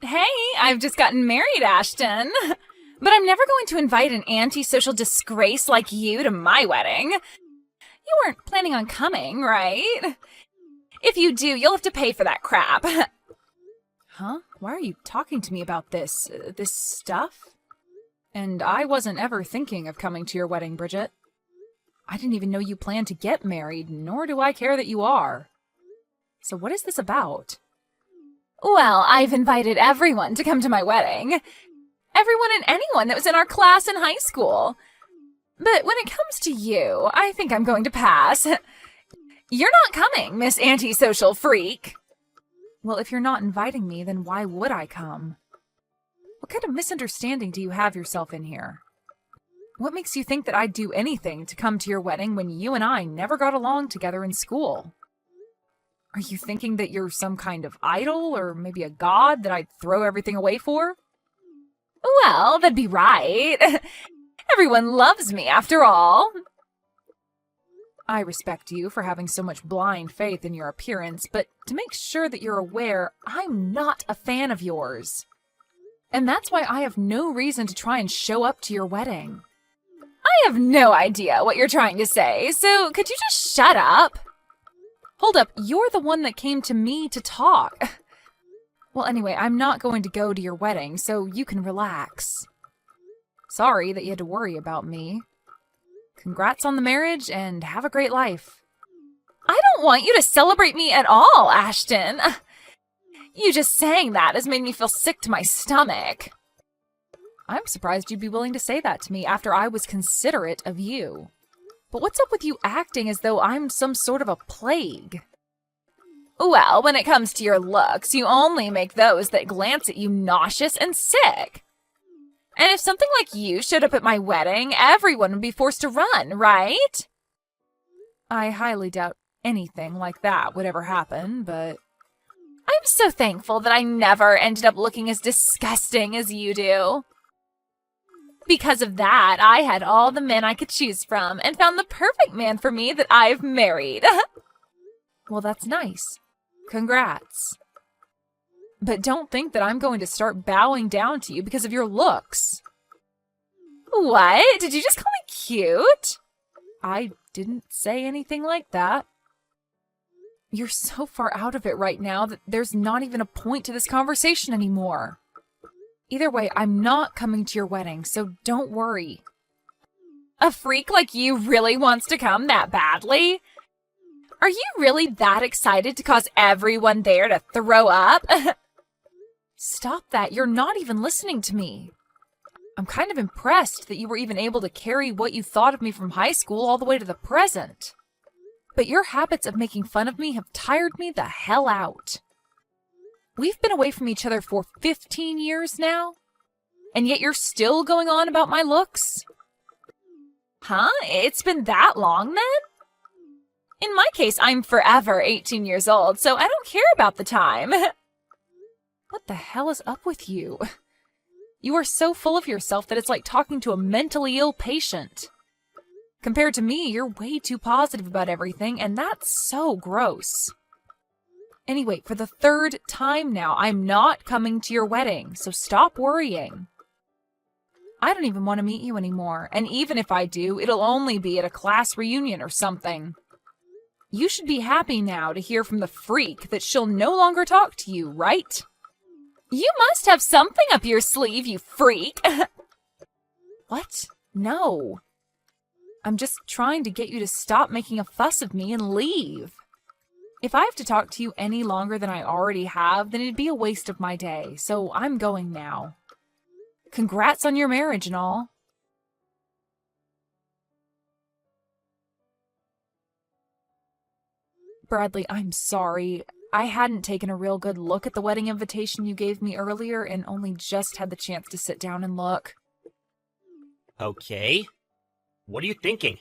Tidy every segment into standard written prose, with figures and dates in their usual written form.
Hey, I've just gotten married, Ashton. But I'm never going to invite an antisocial disgrace like you to my wedding. You weren't planning on coming, right? If you do, you'll have to pay for that crap. Huh? Why are you talking to me about this stuff? And I wasn't ever thinking of coming to your wedding, Bridget. I didn't even know you planned to get married, nor do I care that you are. So what is this about? Well, I've invited everyone to come to my wedding. Everyone and anyone that was in our class in high school. But when it comes to you, I think I'm going to pass. You're not coming, Miss Antisocial Freak. Well, if you're not inviting me, then why would I come? What kind of misunderstanding do you have yourself in here? What makes you think that I'd do anything to come to your wedding when you and I never got along together in school? Are you thinking that you're some kind of idol or maybe a god that I'd throw everything away for? Well, that'd be right. Everyone loves me after all. I respect you for having so much blind faith in your appearance, but to make sure that you're aware, I'm not a fan of yours. And that's why I have no reason to try and show up to your wedding. I have no idea what you're trying to say, so could you just shut up? Hold up, you're the one that came to me to talk. Well, anyway, I'm not going to go to your wedding, so you can relax. Sorry that you had to worry about me. Congrats on the marriage, and have a great life. I don't want you to celebrate me at all, Ashton. You just saying that has made me feel sick to my stomach. I'm surprised you'd be willing to say that to me after I was considerate of you. But what's up with you acting as though I'm some sort of a plague? Well, when it comes to your looks, you only make those that glance at you nauseous and sick. And if something like you showed up at my wedding, everyone would be forced to run, right? I highly doubt anything like that would ever happen, but I'm so thankful that I never ended up looking as disgusting as you do. Because of that, I had all the men I could choose from and found the perfect man for me that I've married. Well, that's nice. Congrats. But don't think that I'm going to start bowing down to you because of your looks. What? Did you just call me cute? I didn't say anything like that. You're so far out of it right now that there's not even a point to this conversation anymore. Either way, I'm not coming to your wedding, so don't worry. A freak like you really wants to come that badly? Are you really that excited to cause everyone there to throw up? Stop that. You're not even listening to me. I'm kind of impressed that you were even able to carry what you thought of me from high school all the way to the present. But your habits of making fun of me have tired me the hell out. We've been away from each other for 15 years now, and yet you're still going on about my looks? Huh? It's been that long then? In my case, I'm forever 18 years old, so I don't care about the time. What the hell is up with you? You are so full of yourself that it's like talking to a mentally ill patient. Compared to me, you're way too positive about everything, and that's so gross. Anyway, for the third time now, I'm not coming to your wedding, so stop worrying. I don't even want to meet you anymore, and even if I do, it'll only be at a class reunion or something. You should be happy now to hear from the freak that she'll no longer talk to you, right? You must have something up your sleeve, you freak. What? No. I'm just trying to get you to stop making a fuss of me and leave. If I have to talk to you any longer than I already have, then it'd be a waste of my day, so I'm going now. Congrats on your marriage and all. Bradley, I'm sorry. I hadn't taken a real good look at the wedding invitation you gave me earlier and only just had the chance to sit down and look. Okay. What are you thinking?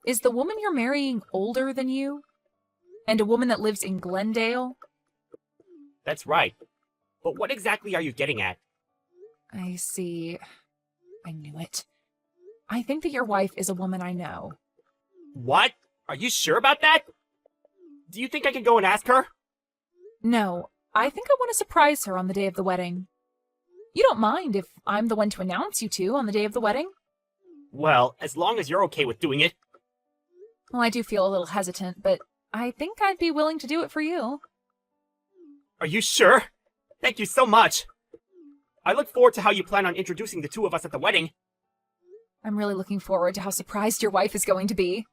Is the woman you're marrying older than you? And a woman that lives in Glendale? That's right. But what exactly are you getting at? I see. I knew it. I think that your wife is a woman I know. What? Are you sure about that? Do you think I can go and ask her? No, I think I want to surprise her on the day of the wedding. You don't mind if I'm the one to announce you two on the day of the wedding? Well, as long as you're okay with doing it. Well, I do feel a little hesitant, but I think I'd be willing to do it for you. Are you sure? Thank you so much. I look forward to how you plan on introducing the two of us at the wedding. I'm really looking forward to how surprised your wife is going to be.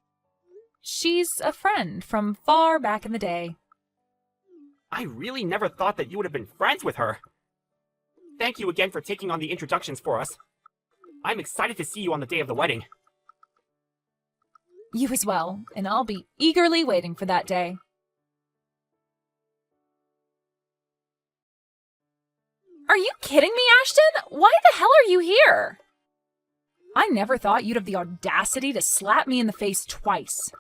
She's a friend from far back in the day. I really never thought that you would have been friends with her. Thank you again for taking on the introductions for us. I'm excited to see you on the day of the wedding. You as well, and I'll be eagerly waiting for that day. Are you kidding me, Ashton? Why the hell are you here? I never thought you'd have the audacity to slap me in the face twice.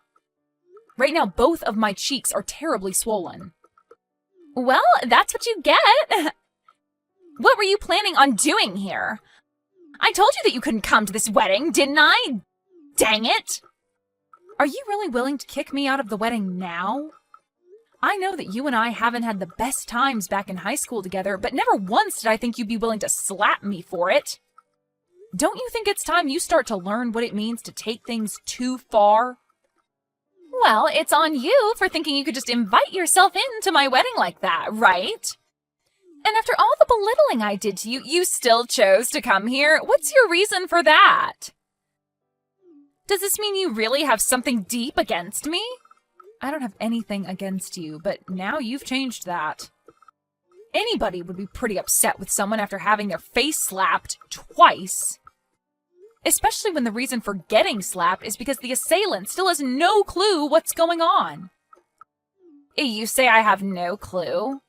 Right now, both of my cheeks are terribly swollen. Well, that's what you get. What were you planning on doing here? I told you that you couldn't come to this wedding, didn't I? Dang it! Are you really willing to kick me out of the wedding now? I know that you and I haven't had the best times back in high school together, but never once did I think you'd be willing to slap me for it. Don't you think it's time you start to learn what it means to take things too far? Well, it's on you for thinking you could just invite yourself into my wedding like that, right? And after all the belittling I did to you, you still chose to come here? What's your reason for that? Does this mean you really have something deep against me? I don't have anything against you, but now you've changed that. Anybody would be pretty upset with someone after having their face slapped twice. Especially when the reason for getting slapped is because the assailant still has no clue what's going on. You say I have no clue?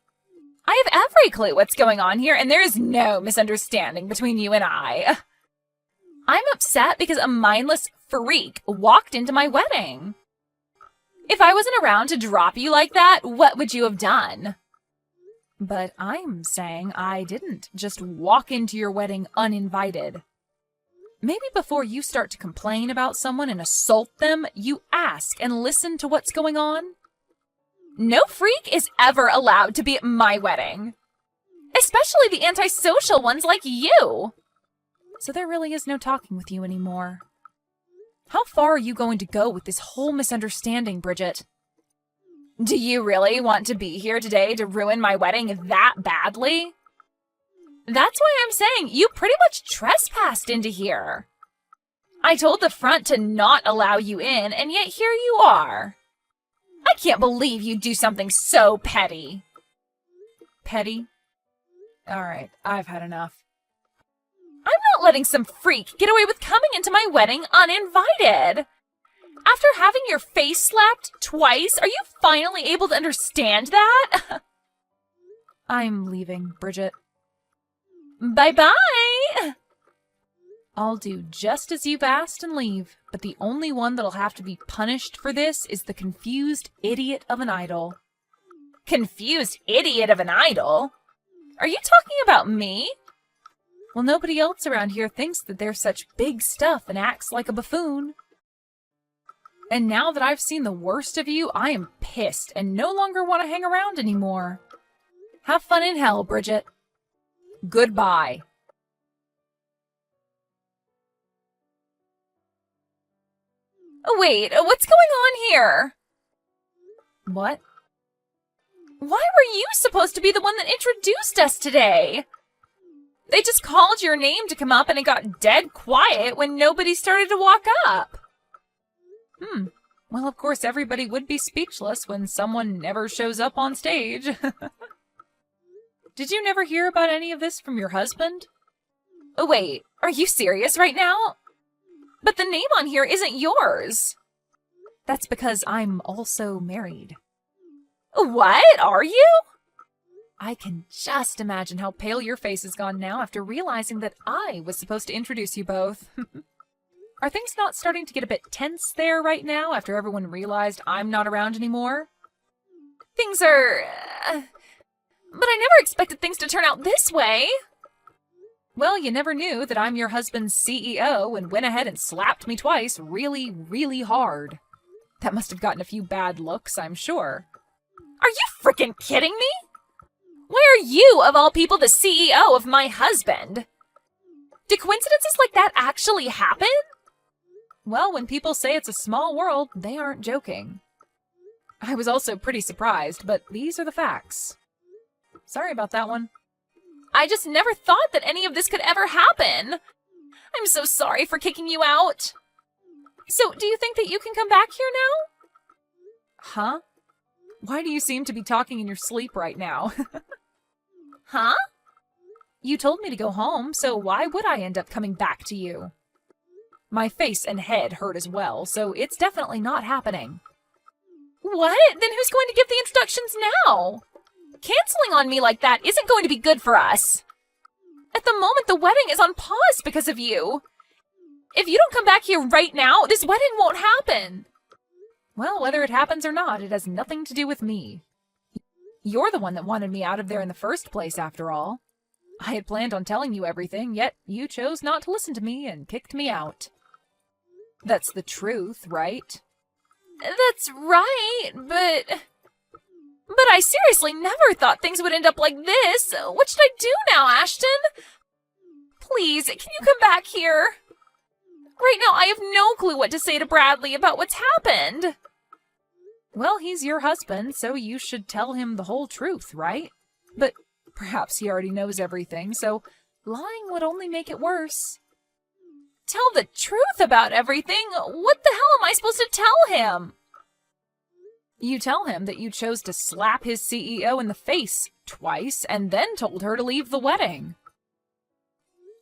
I have every clue what's going on here, and there is no misunderstanding between you and I. I'm upset because a mindless freak walked into my wedding. If I wasn't around to drop you like that, what would you have done? But I'm saying I didn't just walk into your wedding uninvited. Maybe before you start to complain about someone and assault them, you ask and listen to what's going on. No freak is ever allowed to be at my wedding. Especially the antisocial ones like you. So there really is no talking with you anymore. How far are you going to go with this whole misunderstanding, Bridget? Do you really want to be here today to ruin my wedding that badly? That's why I'm saying you pretty much trespassed into here. I told the front to not allow you in, and yet here you are. I can't believe you'd do something so petty. Petty? All right, I've had enough. I'm not letting some freak get away with coming into my wedding uninvited. After having your face slapped twice, are you finally able to understand that? I'm leaving, Bridget. Bye-bye! I'll do just as you've asked and leave, but the only one that'll have to be punished for this is the confused idiot of an idol. Confused idiot of an idol? Are you talking about me? Well, nobody else around here thinks that they're such big stuff and acts like a buffoon. And now that I've seen the worst of you, I am pissed and no longer want to hang around anymore. Have fun in hell, Bridget. Goodbye. Wait, what's going on here? What? Why were you supposed to be the one that introduced us today? They just called your name to come up and it got dead quiet when nobody started to walk up. Well, of course, everybody would be speechless when someone never shows up on stage. Did you never hear about any of this from your husband? Oh, wait, are you serious right now? But the name on here isn't yours. That's because I'm also married. What? Are you? I can just imagine how pale your face has gone now after realizing that I was supposed to introduce you both. Are things not starting to get a bit tense there right now after everyone realized I'm not around anymore? Things are... But I never expected things to turn out this way. Well, you never knew that I'm your husband's CEO and went ahead and slapped me twice really, really hard. That must have gotten a few bad looks, I'm sure. Are you freaking kidding me? Why are you, of all people, the CEO of my husband? Do coincidences like that actually happen? Well, when people say it's a small world, they aren't joking. I was also pretty surprised, but these are the facts. Sorry about that one. I just never thought that any of this could ever happen. I'm so sorry for kicking you out. So, do you think that you can come back here now? Huh? Why do you seem to be talking in your sleep right now? Huh? You told me to go home, so why would I end up coming back to you? My face and head hurt as well, so it's definitely not happening. What? Then who's going to give the introductions now? Canceling on me like that isn't going to be good for us. At the moment, the wedding is on pause because of you. If you don't come back here right now, this wedding won't happen. Well, whether it happens or not, it has nothing to do with me. You're the one that wanted me out of there in the first place, after all. I had planned on telling you everything, yet you chose not to listen to me and kicked me out. That's the truth, right? That's right, but I seriously never thought things would end up like this. What should I do now, Ashton? Please, can you come back here? Right now, I have no clue what to say to Bradley about what's happened. Well, he's your husband, so you should tell him the whole truth, right? But perhaps he already knows everything, so lying would only make it worse. Tell the truth about everything? What the hell am I supposed to tell him? You tell him that you chose to slap his CEO in the face twice and then told her to leave the wedding.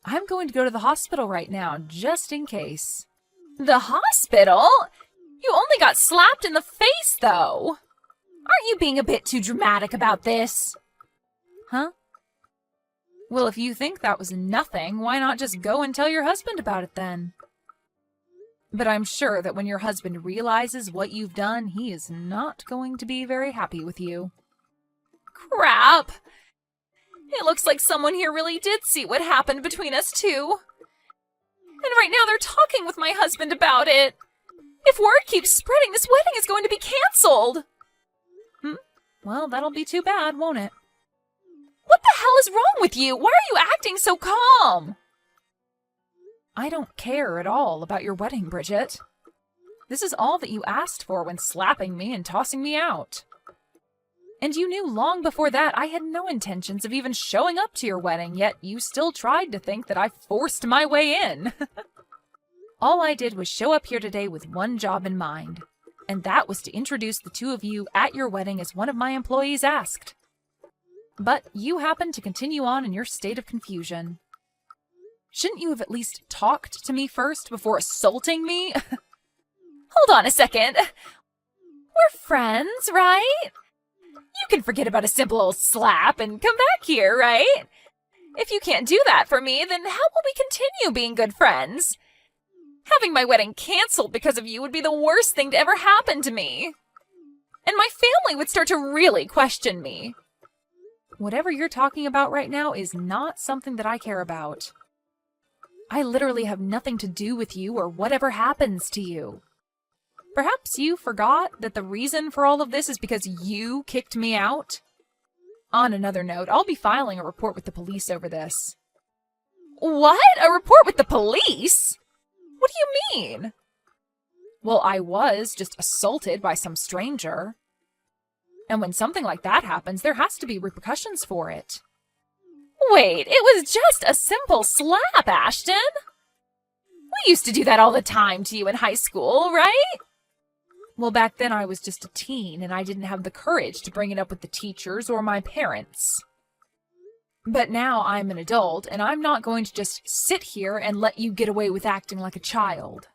I'm going to go to the hospital right now, just in case. The hospital? You only got slapped in the face, though. Aren't you being a bit too dramatic about this? Huh? Well, if you think that was nothing, why not just go and tell your husband about it then? But I'm sure that when your husband realizes what you've done, he is not going to be very happy with you. Crap! It looks like someone here really did see what happened between us two. And right now they're talking with my husband about it. If word keeps spreading, this wedding is going to be canceled. Well, that'll be too bad, won't it? What the hell is wrong with you? Why are you acting so calm? I don't care at all about your wedding, Bridget. This is all that you asked for when slapping me and tossing me out. And you knew long before that I had no intentions of even showing up to your wedding, yet you still tried to think that I forced my way in. All I did was show up here today with one job in mind, and that was to introduce the two of you at your wedding as one of my employees asked. But you happened to continue on in your state of confusion. Shouldn't you have at least talked to me first before assaulting me? Hold on a second. We're friends, right? You can forget about a simple old slap and come back here, right? If you can't do that for me, then how will we continue being good friends? Having my wedding canceled because of you would be the worst thing to ever happen to me. And my family would start to really question me. Whatever you're talking about right now is not something that I care about. I literally have nothing to do with you or whatever happens to you. Perhaps you forgot that the reason for all of this is because you kicked me out? On another note, I'll be filing a report with the police over this. What? A report with the police? What do you mean? Well, I was just assaulted by some stranger. And when something like that happens, there has to be repercussions for it. Wait, it was just a simple slap, Ashton. We used to do that all the time to you in high school, right? Well, back then I was just a teen, and I didn't have the courage to bring it up with the teachers or my parents. But now I'm an adult, and I'm not going to just sit here and let you get away with acting like a child.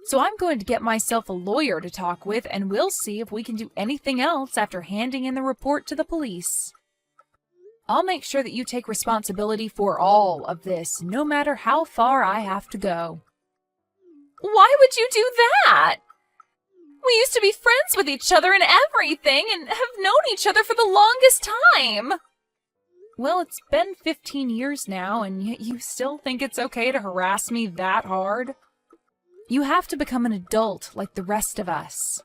So I'm going to get myself a lawyer to talk with, and we'll see if we can do anything else after handing in the report to the police. I'll make sure that you take responsibility for all of this, no matter how far I have to go. Why would you do that? We used to be friends with each other and everything, and have known each other for the longest time. Well, it's been 15 years now, and yet you still think it's okay to harass me that hard? You have to become an adult like the rest of us.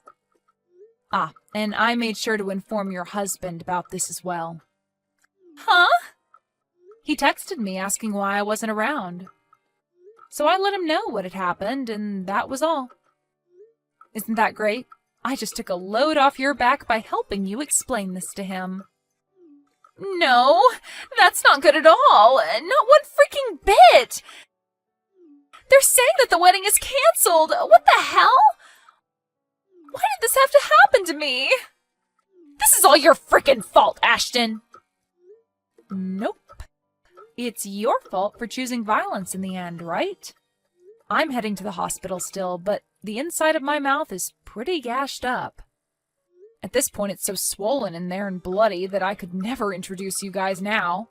Ah, and I made sure to inform your husband about this as well. Huh? He texted me asking why I wasn't around. So I let him know what had happened, and that was all. Isn't that great? I just took a load off your back by helping you explain this to him. No, that's not good at all. Not one freaking bit. They're saying that the wedding is canceled. What the hell? Why did this have to happen to me? This is all your freaking fault, Ashton. Nope. It's your fault for choosing violence in the end, right? I'm heading to the hospital still, but the inside of my mouth is pretty gashed up. At this point, it's so swollen in there and bloody that I could never introduce you guys now.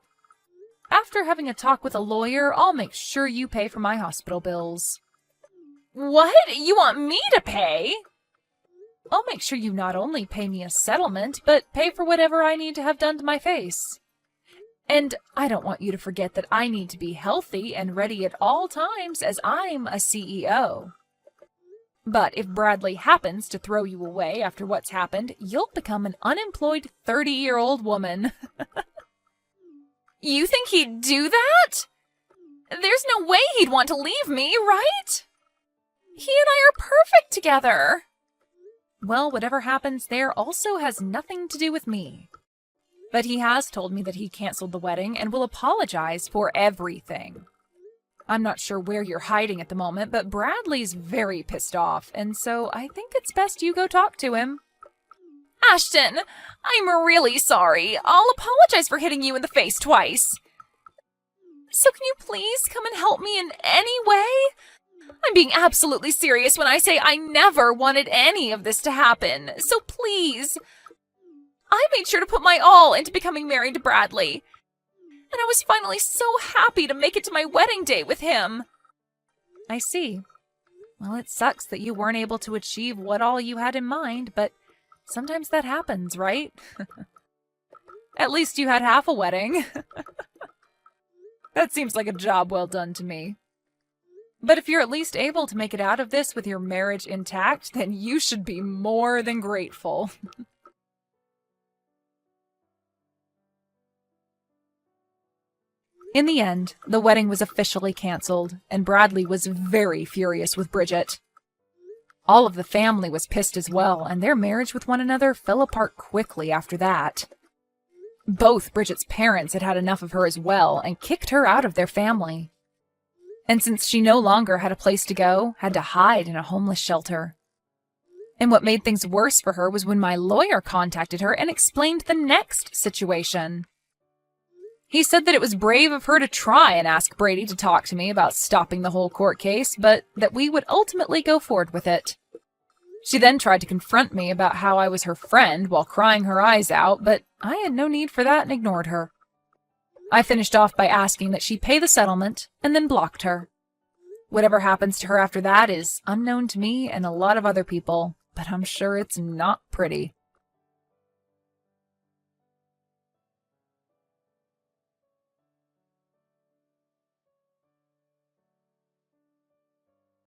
After having a talk with a lawyer, I'll make sure you pay for my hospital bills. What? You want me to pay? I'll make sure you not only pay me a settlement, but pay for whatever I need to have done to my face. And I don't want you to forget that I need to be healthy and ready at all times, as I'm a CEO. But if Bradley happens to throw you away after what's happened, you'll become an unemployed 30-year-old woman. You think he'd do that? There's no way he'd want to leave me, right? He and I are perfect together. Well, whatever happens there also has nothing to do with me. But he has told me that he canceled the wedding and will apologize for everything. I'm not sure where you're hiding at the moment, but Bradley's very pissed off, and so I think it's best you go talk to him. Ashton, I'm really sorry. I'll apologize for hitting you in the face twice. So can you please come and help me in any way? I'm being absolutely serious when I say I never wanted any of this to happen, so please. I made sure to put my all into becoming married to Bradley. And I was finally so happy to make it to my wedding day with him. I see. Well, it sucks that you weren't able to achieve what all you had in mind, but sometimes that happens, right? At least you had half a wedding. That seems like a job well done to me. But if you're at least able to make it out of this with your marriage intact, then you should be more than grateful. In the end, the wedding was officially canceled, and Bradley was very furious with Bridget. All of the family was pissed as well, and their marriage with one another fell apart quickly after that. Both Bridget's parents had had enough of her as well, and kicked her out of their family. And since she no longer had a place to go, had to hide in a homeless shelter. And what made things worse for her was when my lawyer contacted her and explained the next situation. He said that it was brave of her to try and ask Brady to talk to me about stopping the whole court case, but that we would ultimately go forward with it. She then tried to confront me about how I was her friend while crying her eyes out, but I had no need for that and ignored her. I finished off by asking that she pay the settlement and then blocked her. Whatever happens to her after that is unknown to me and a lot of other people, but I'm sure it's not pretty.